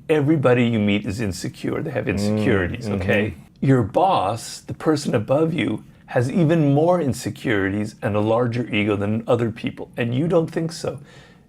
Everybody you meet is insecure. They have insecurities, okay? Your boss, the person above you, has even more insecurities and a larger ego than other people, and you don't think so.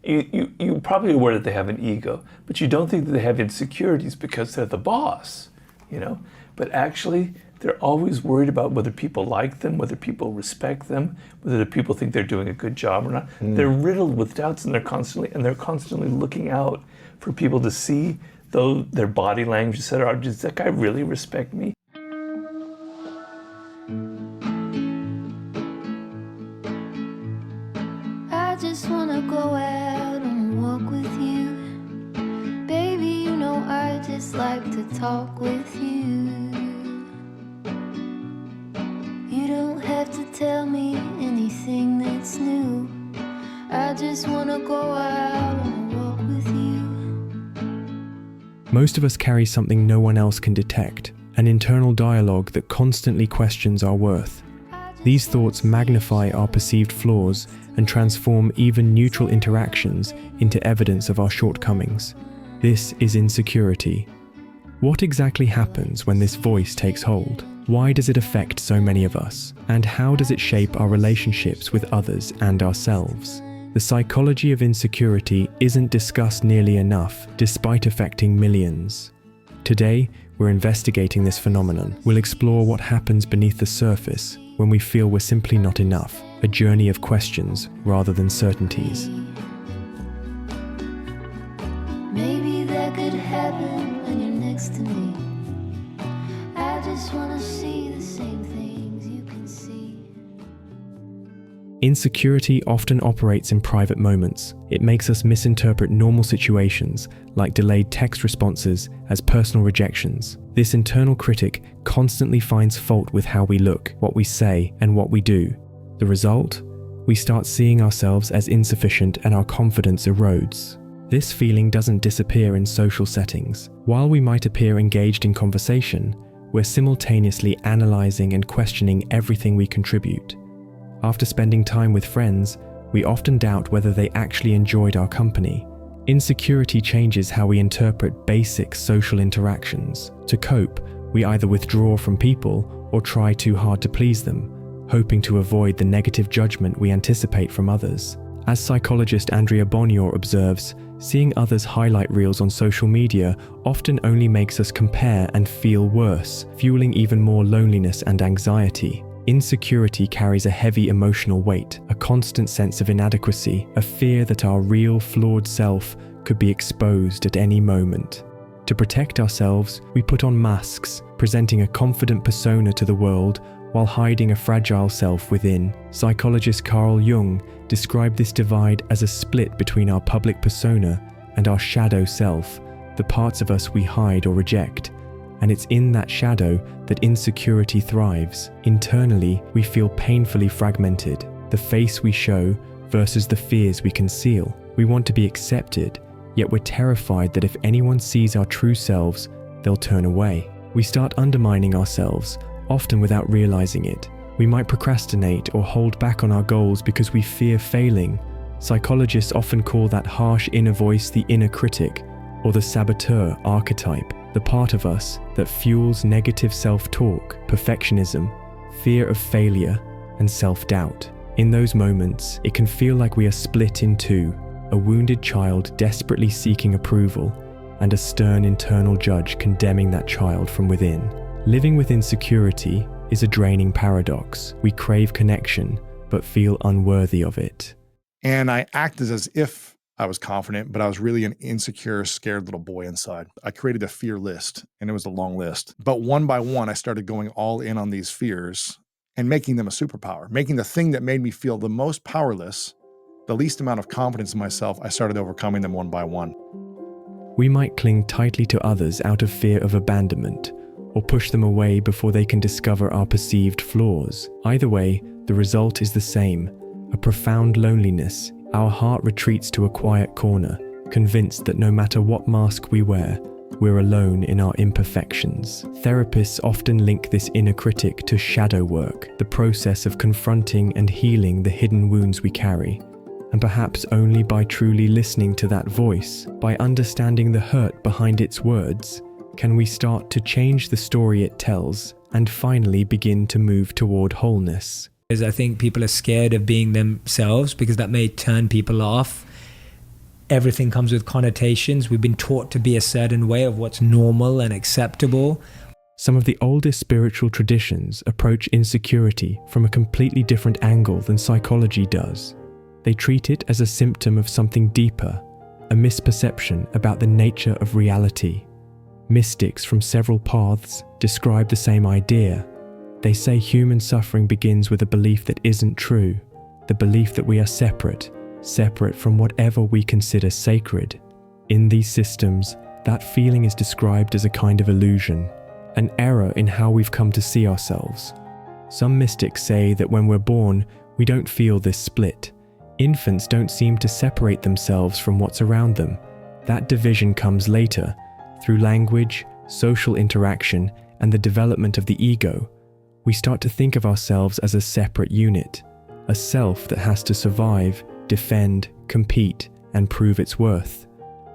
You're probably aware that they have an ego, but you don't think that they have insecurities because they're the boss, you know? But actually, they're always worried about whether people like them, whether people respect them, whether people think they're doing a good job or not. They're riddled with doubts, and they're constantly looking out for people to see, though their body language, etc. Does that guy really respect me? I just wanna go out on a walk with you. Baby, you know I just like to talk with you. You don't have to tell me anything that's new. I just wanna go out on a walk with you. Most of us carry something no one else can detect, an internal dialogue that constantly questions our worth. These thoughts magnify our perceived flaws and transform even neutral interactions into evidence of our shortcomings. This is insecurity. What exactly happens when this voice takes hold? Why does it affect so many of us? And how does it shape our relationships with others and ourselves? The psychology of insecurity isn't discussed nearly enough, despite affecting millions. Today, we're investigating this phenomenon. We'll explore what happens beneath the surface when we feel we're simply not enough, a journey of questions rather than certainties. Maybe that could happen when you're next to me. I just wanna see the same things you can see. Insecurity often operates in private moments. It makes us misinterpret normal situations, like delayed text responses, as personal rejections. This internal critic constantly finds fault with how we look, what we say, and what we do. The result? We start seeing ourselves as insufficient and our confidence erodes. This feeling doesn't disappear in social settings. While we might appear engaged in conversation, we're simultaneously analyzing and questioning everything we contribute. After spending time with friends, we often doubt whether they actually enjoyed our company. Insecurity changes how we interpret basic social interactions. To cope, we either withdraw from people or try too hard to please them, hoping to avoid the negative judgment we anticipate from others. As psychologist Andrea Bonior observes, seeing others' highlight reels on social media often only makes us compare and feel worse, fueling even more loneliness and anxiety. Insecurity carries a heavy emotional weight, a constant sense of inadequacy, a fear that our real, flawed self could be exposed at any moment. To protect ourselves, we put on masks, presenting a confident persona to the world while hiding a fragile self within. Psychologist Carl Jung described this divide as a split between our public persona and our shadow self, the parts of us we hide or reject. And it's in that shadow that insecurity thrives. Internally, we feel painfully fragmented, the face we show versus the fears we conceal. We want to be accepted, yet we're terrified that if anyone sees our true selves, they'll turn away. We start undermining ourselves, often without realizing it. We might procrastinate or hold back on our goals because we fear failing. Psychologists often call that harsh inner voice the inner critic, or the saboteur archetype, the part of us that fuels negative self-talk, perfectionism, fear of failure, and self-doubt. In those moments, it can feel like we are split in two, a wounded child desperately seeking approval, and a stern internal judge condemning that child from within. Living with insecurity is a draining paradox. We crave connection, but feel unworthy of it. And I acted as if I was confident, but I was really an insecure, scared little boy inside. I created a fear list, and it was a long list. But one by one, I started going all in on these fears and making them a superpower, making the thing that made me feel the most powerless, the least amount of confidence in myself. I started overcoming them one by one. We might cling tightly to others out of fear of abandonment, or push them away before they can discover our perceived flaws. Either way, the result is the same, a profound loneliness. Our heart retreats to a quiet corner, convinced that no matter what mask we wear, we're alone in our imperfections. Therapists often link this inner critic to shadow work, the process of confronting and healing the hidden wounds we carry. And perhaps only by truly listening to that voice, by understanding the hurt behind its words, can we start to change the story it tells and finally begin to move toward wholeness. Because I think people are scared of being themselves because that may turn people off. Everything comes with connotations. We've been taught to be a certain way of what's normal and acceptable. Some of the oldest spiritual traditions approach insecurity from a completely different angle than psychology does. They treat it as a symptom of something deeper, a misperception about the nature of reality. Mystics from several paths describe the same idea. They say human suffering begins with a belief that isn't true, the belief that we are separate from whatever we consider sacred. In these systems, that feeling is described as a kind of illusion, an error in how we've come to see ourselves. Some mystics say that when we're born, we don't feel this split. Infants don't seem to separate themselves from what's around them. That division comes later, through language, social interaction, and the development of the ego. We start to think of ourselves as a separate unit, a self that has to survive, defend, compete, and prove its worth.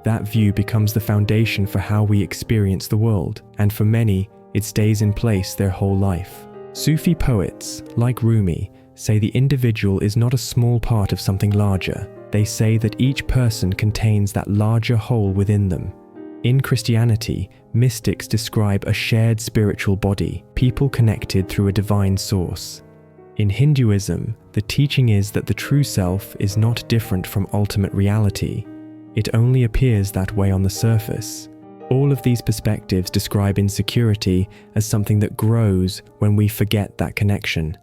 That view becomes the foundation for how we experience the world, and for many, it stays in place their whole life. Sufi poets, like Rumi, say the individual is not a small part of something larger. They say that each person contains that larger whole within them. In Christianity, mystics describe a shared spiritual body, people connected through a divine source. In Hinduism, the teaching is that the true self is not different from ultimate reality. It only appears that way on the surface. All of these perspectives describe insecurity as something that grows when we forget that connection.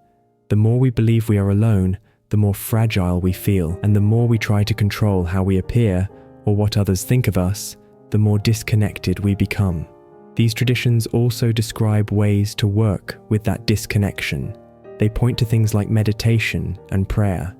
The more we believe we are alone, the more fragile we feel, and the more we try to control how we appear or what others think of us, the more disconnected we become. These traditions also describe ways to work with that disconnection. They point to things like meditation and prayer.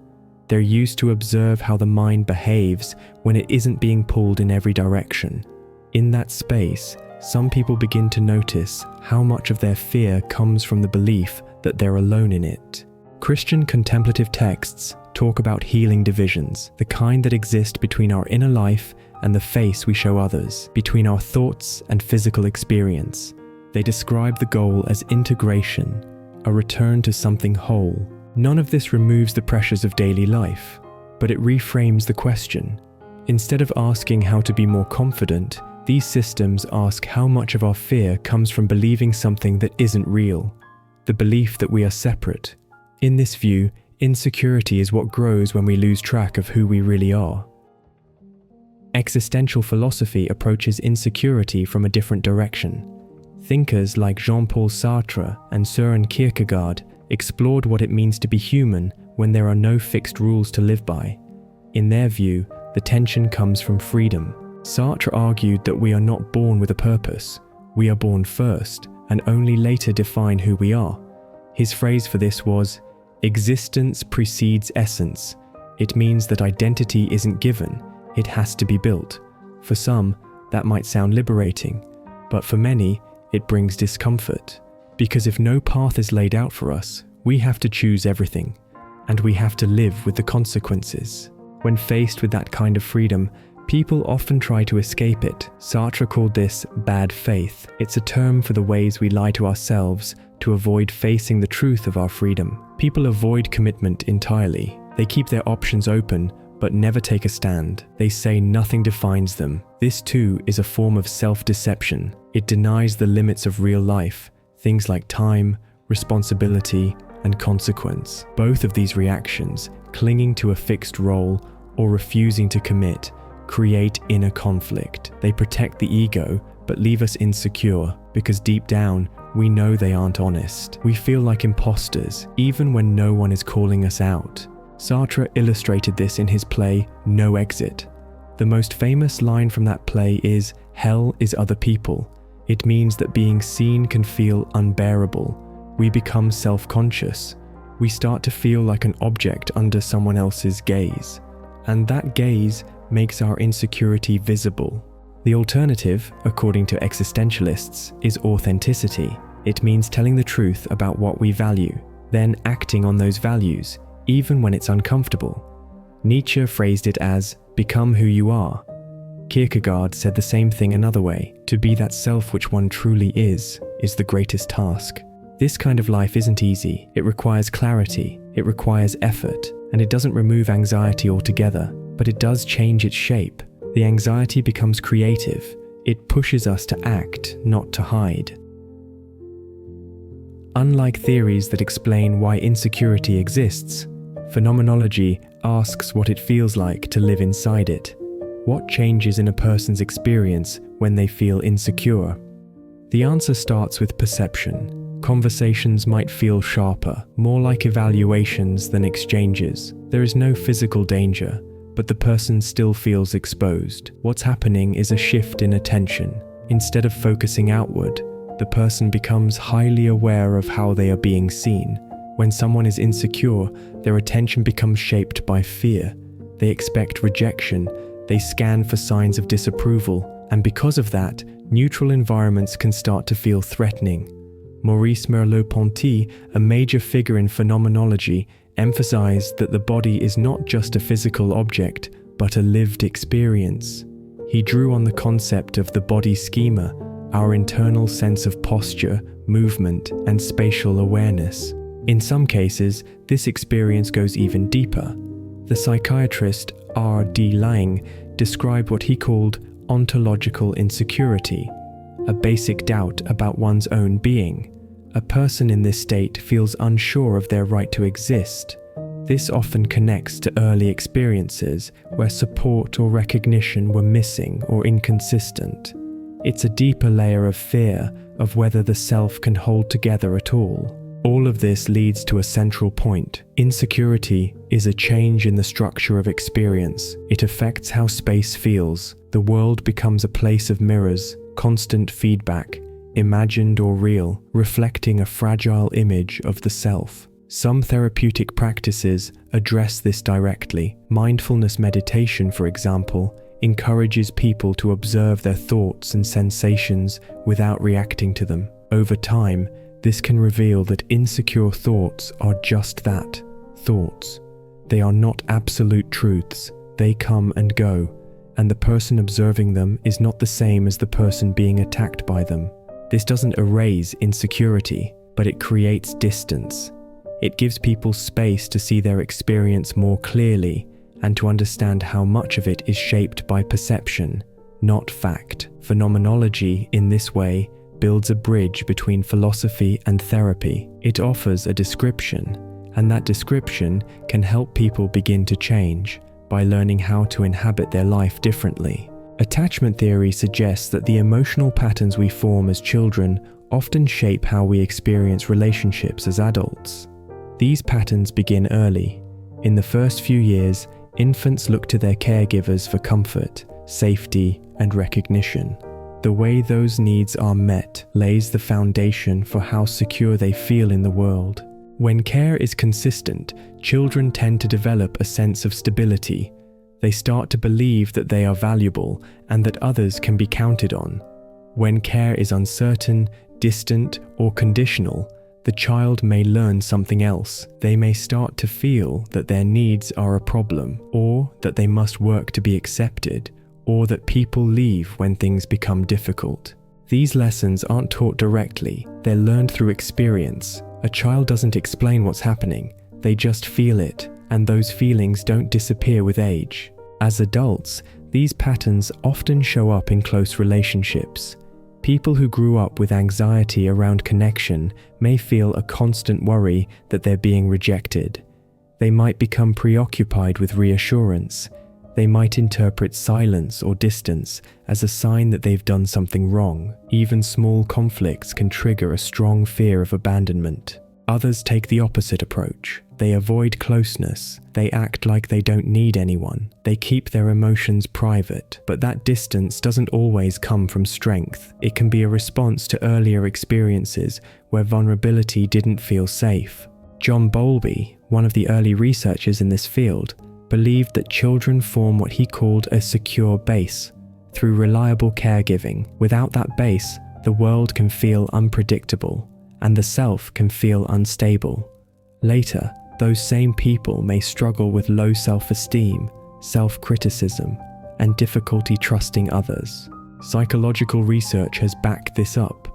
They're used to observe how the mind behaves when it isn't being pulled in every direction. In that space, some people begin to notice how much of their fear comes from the belief that they're alone in it. Christian contemplative texts talk about healing divisions, the kind that exist between our inner life and the face we show others, between our thoughts and physical experience. They describe the goal as integration, a return to something whole. None of this removes the pressures of daily life, but it reframes the question. Instead of asking how to be more confident, these systems ask how much of our fear comes from believing something that isn't real, the belief that we are separate. In this view, insecurity is what grows when we lose track of who we really are. Existential philosophy approaches insecurity from a different direction. Thinkers like Jean-Paul Sartre and Søren Kierkegaard explored what it means to be human when there are no fixed rules to live by. In their view, the tension comes from freedom. Sartre argued that we are not born with a purpose. We are born first and only later define who we are. His phrase for this was, "Existence precedes essence." It means that identity isn't given, it has to be built. For some, that might sound liberating, but for many, it brings discomfort. Because if no path is laid out for us, we have to choose everything, and we have to live with the consequences. When faced with that kind of freedom, people often try to escape it. Sartre called this bad faith. It's a term for the ways we lie to ourselves to avoid facing the truth of our freedom. People avoid commitment entirely. They keep their options open, but never take a stand. They say nothing defines them. This too is a form of self-deception. It denies the limits of real life, things like time, responsibility, and consequence. Both of these reactions, clinging to a fixed role or refusing to commit, create inner conflict. They protect the ego, but leave us insecure, because deep down, we know they aren't honest. We feel like imposters, even when no one is calling us out. Sartre illustrated this in his play, No Exit. The most famous line from that play is, "Hell is other people." It means that being seen can feel unbearable. We become self-conscious. We start to feel like an object under someone else's gaze. And that gaze makes our insecurity visible. The alternative, according to existentialists, is authenticity. It means telling the truth about what we value, then acting on those values, even when it's uncomfortable. Nietzsche phrased it as, become who you are. Kierkegaard said the same thing another way, to be that self which one truly is the greatest task. This kind of life isn't easy. It requires clarity, it requires effort, and it doesn't remove anxiety altogether, but it does change its shape. The anxiety becomes creative. It pushes us to act, not to hide. Unlike theories that explain why insecurity exists, phenomenology asks what it feels like to live inside it. What changes in a person's experience when they feel insecure? The answer starts with perception. Conversations might feel sharper, more like evaluations than exchanges. There is no physical danger, but the person still feels exposed. What's happening is a shift in attention. Instead of focusing outward, the person becomes highly aware of how they are being seen. When someone is insecure, their attention becomes shaped by fear. They expect rejection, they scan for signs of disapproval, and because of that, neutral environments can start to feel threatening. Maurice Merleau-Ponty, a major figure in phenomenology, emphasized that the body is not just a physical object, but a lived experience. He drew on the concept of the body schema, our internal sense of posture, movement, and spatial awareness. In some cases, this experience goes even deeper. The psychiatrist R.D. Laing described what he called ontological insecurity, a basic doubt about one's own being. A person in this state feels unsure of their right to exist. This often connects to early experiences where support or recognition were missing or inconsistent. It's a deeper layer of fear of whether the self can hold together at all. All of this leads to a central point. Insecurity is a change in the structure of experience. It affects how space feels. The world becomes a place of mirrors, constant feedback, imagined or real, reflecting a fragile image of the self. Some therapeutic practices address this directly. Mindfulness meditation, for example, encourages people to observe their thoughts and sensations without reacting to them. Over time, this can reveal that insecure thoughts are just that, thoughts. They are not absolute truths. They come and go, and the person observing them is not the same as the person being attacked by them. This doesn't erase insecurity, but it creates distance. It gives people space to see their experience more clearly and to understand how much of it is shaped by perception, not fact. Phenomenology, in this way, builds a bridge between philosophy and therapy. It offers a description, and that description can help people begin to change by learning how to inhabit their life differently. Attachment theory suggests that the emotional patterns we form as children often shape how we experience relationships as adults. These patterns begin early. In the first few years, infants look to their caregivers for comfort, safety, and recognition. The way those needs are met lays the foundation for how secure they feel in the world. When care is consistent, children tend to develop a sense of stability. They start to believe that they are valuable and that others can be counted on. When care is uncertain, distant, or conditional, the child may learn something else. They may start to feel that their needs are a problem, or that they must work to be accepted, or that people leave when things become difficult. These lessons aren't taught directly, they're learned through experience. A child doesn't explain what's happening, they just feel it, and those feelings don't disappear with age. As adults, these patterns often show up in close relationships. People who grew up with anxiety around connection may feel a constant worry that they're being rejected. They might become preoccupied with reassurance. They might interpret silence or distance as a sign that they've done something wrong. Even small conflicts can trigger a strong fear of abandonment. Others take the opposite approach. They avoid closeness. They act like they don't need anyone. They keep their emotions private. But that distance doesn't always come from strength. It can be a response to earlier experiences where vulnerability didn't feel safe. John Bowlby, one of the early researchers in this field, believed that children form what he called a secure base through reliable caregiving. Without that base, the world can feel unpredictable and the self can feel unstable. Later, those same people may struggle with low self-esteem, self-criticism, and difficulty trusting others. Psychological research has backed this up.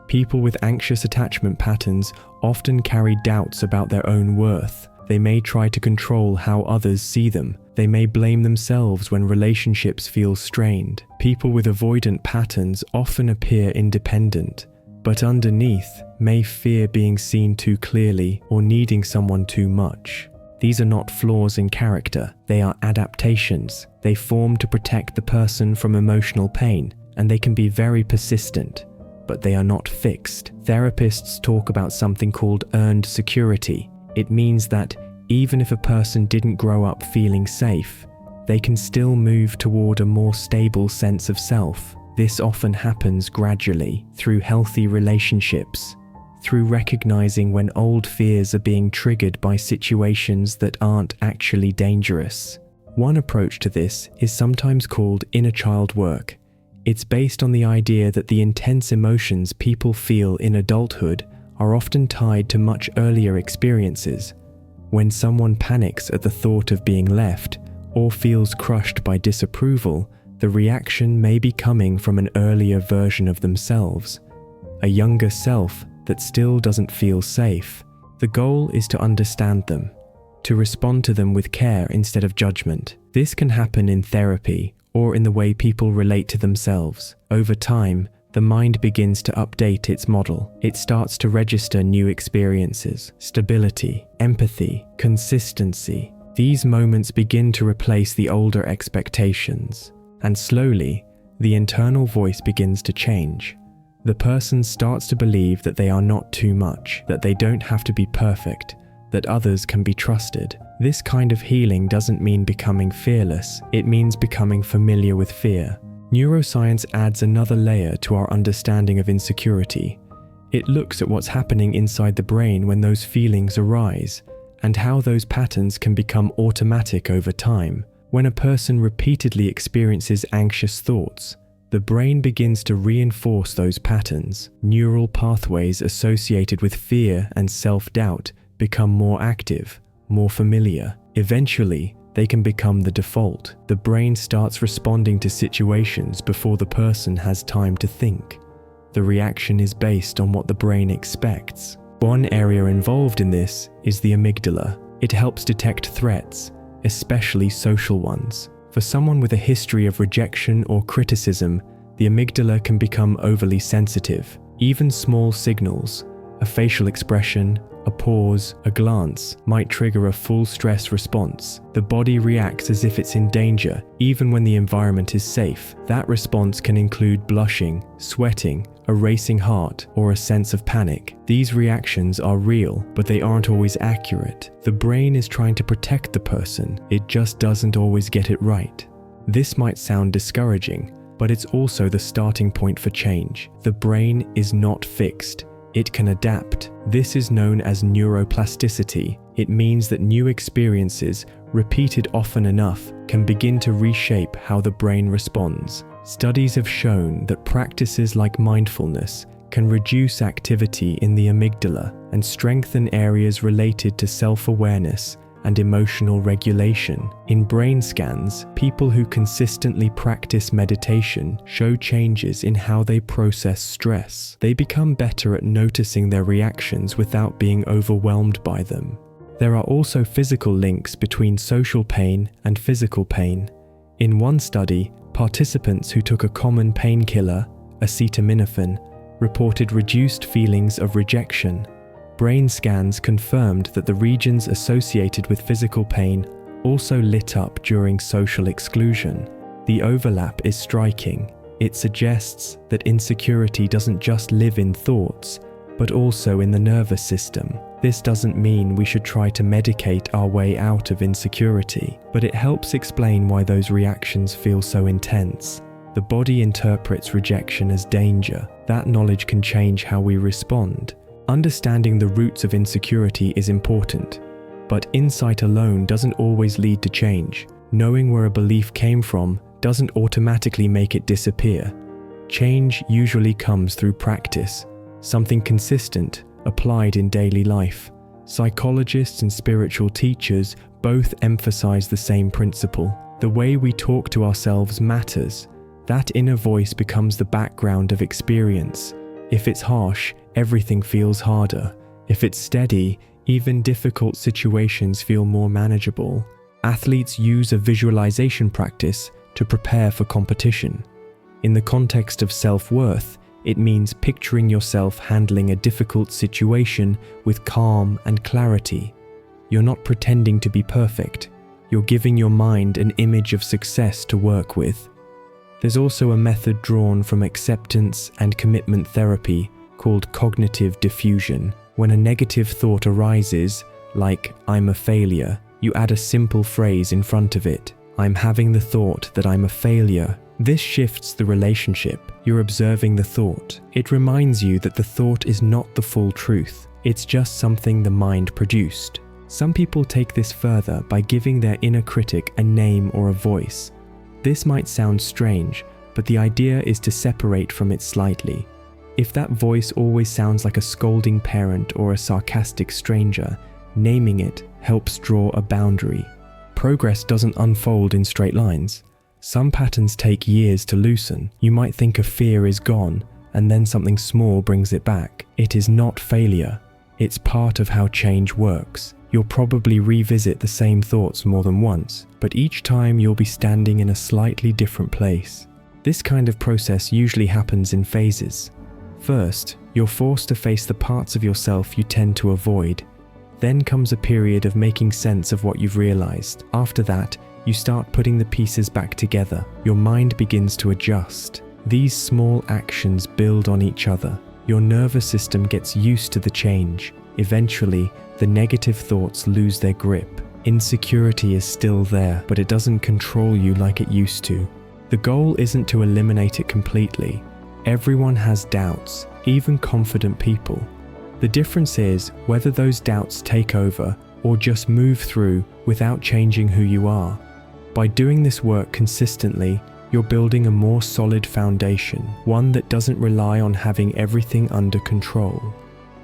People with anxious attachment patterns often carry doubts about their own worth. They may try to control how others see them. They may blame themselves when relationships feel strained. People with avoidant patterns often appear independent, but underneath may fear being seen too clearly or needing someone too much. These are not flaws in character, they are adaptations. They form to protect the person from emotional pain, and they can be very persistent, but they are not fixed. Therapists talk about something called earned security. It means that even if a person didn't grow up feeling safe, they can still move toward a more stable sense of self. This often happens gradually, through healthy relationships, through recognizing when old fears are being triggered by situations that aren't actually dangerous. One approach to this is sometimes called inner child work. It's based on the idea that the intense emotions people feel in adulthood are often tied to much earlier experiences. When someone panics at the thought of being left or feels crushed by disapproval, the reaction may be coming from an earlier version of themselves, a younger self that still doesn't feel safe. The goal is to understand them, to respond to them with care instead of judgment. This can happen in therapy or in the way people relate to themselves. Over time, the mind begins to update its model. It starts to register new experiences, stability, empathy, consistency. These moments begin to replace the older expectations, and slowly, the internal voice begins to change. The person starts to believe that they are not too much, that they don't have to be perfect, that others can be trusted. This kind of healing doesn't mean becoming fearless, it means becoming familiar with fear. Neuroscience adds another layer to our understanding of insecurity. It looks at what's happening inside the brain when those feelings arise, and how those patterns can become automatic over time. When a person repeatedly experiences anxious thoughts, the brain begins to reinforce those patterns. Neural pathways associated with fear and self-doubt become more active, more familiar. Eventually, they can become the default. The brain starts responding to situations before the person has time to think. The reaction is based on what the brain expects. One area involved in this is the amygdala. It helps detect threats, especially social ones. For someone with a history of rejection or criticism, the amygdala can become overly sensitive. Even small signals, a facial expression, a pause, a glance, might trigger a full stress response. The body reacts as if it's in danger, even when the environment is safe. That response can include blushing, sweating, a racing heart, or a sense of panic. These reactions are real, but they aren't always accurate. The brain is trying to protect the person, it just doesn't always get it right. This might sound discouraging, but it's also the starting point for change. The brain is not fixed. It can adapt. This is known as neuroplasticity. It means that new experiences, repeated often enough, can begin to reshape how the brain responds. Studies have shown that practices like mindfulness can reduce activity in the amygdala and strengthen areas related to self-awareness and emotional regulation. In brain scans, people who consistently practice meditation show changes in how they process stress. They become better at noticing their reactions without being overwhelmed by them. There are also physical links between social pain and physical pain. In one study, participants who took a common painkiller, acetaminophen, reported reduced feelings of rejection. Brain scans confirmed that the regions associated with physical pain also lit up during social exclusion. The overlap is striking. It suggests that insecurity doesn't just live in thoughts, but also in the nervous system. This doesn't mean we should try to medicate our way out of insecurity, but it helps explain why those reactions feel so intense. The body interprets rejection as danger. That knowledge can change how we respond. Understanding the roots of insecurity is important, but insight alone doesn't always lead to change. Knowing where a belief came from doesn't automatically make it disappear. Change usually comes through practice, something consistent, applied in daily life. Psychologists and spiritual teachers both emphasize the same principle. The way we talk to ourselves matters. That inner voice becomes the background of experience. If it's harsh, everything feels harder. If it's steady, even difficult situations feel more manageable. Athletes use a visualization practice to prepare for competition. In the context of self-worth, it means picturing yourself handling a difficult situation with calm and clarity. You're not pretending to be perfect. You're giving your mind an image of success to work with. There's also a method drawn from acceptance and commitment therapy called cognitive diffusion. When a negative thought arises, like "I'm a failure," you add a simple phrase in front of it. "I'm having the thought that I'm a failure." This shifts the relationship. You're observing the thought. It reminds you that the thought is not the full truth. It's just something the mind produced. Some people take this further by giving their inner critic a name or a voice. This might sound strange, but the idea is to separate from it slightly. If that voice always sounds like a scolding parent or a sarcastic stranger, naming it helps draw a boundary. Progress doesn't unfold in straight lines. Some patterns take years to loosen. You might think a fear is gone, and then something small brings it back. It is not failure. It's part of how change works. You'll probably revisit the same thoughts more than once, but each time you'll be standing in a slightly different place. This kind of process usually happens in phases. First, you're forced to face the parts of yourself you tend to avoid. Then comes a period of making sense of what you've realized. After that, you start putting the pieces back together. Your mind begins to adjust. These small actions build on each other. Your nervous system gets used to the change. Eventually, the negative thoughts lose their grip. Insecurity is still there, but it doesn't control you like it used to. The goal isn't to eliminate it completely. Everyone has doubts, even confident people. The difference is whether those doubts take over or just move through without changing who you are. By doing this work consistently, you're building a more solid foundation, one that doesn't rely on having everything under control.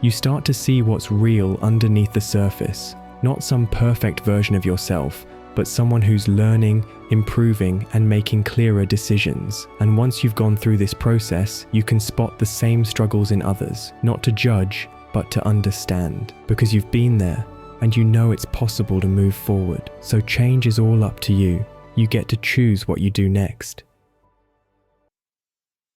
You start to see what's real underneath the surface, not some perfect version of yourself, but someone who's learning, improving, and making clearer decisions. And once you've gone through this process, you can spot the same struggles in others, not to judge, but to understand, because you've been there and you know it's possible to move forward. So change is all up to you. You get to choose what you do next.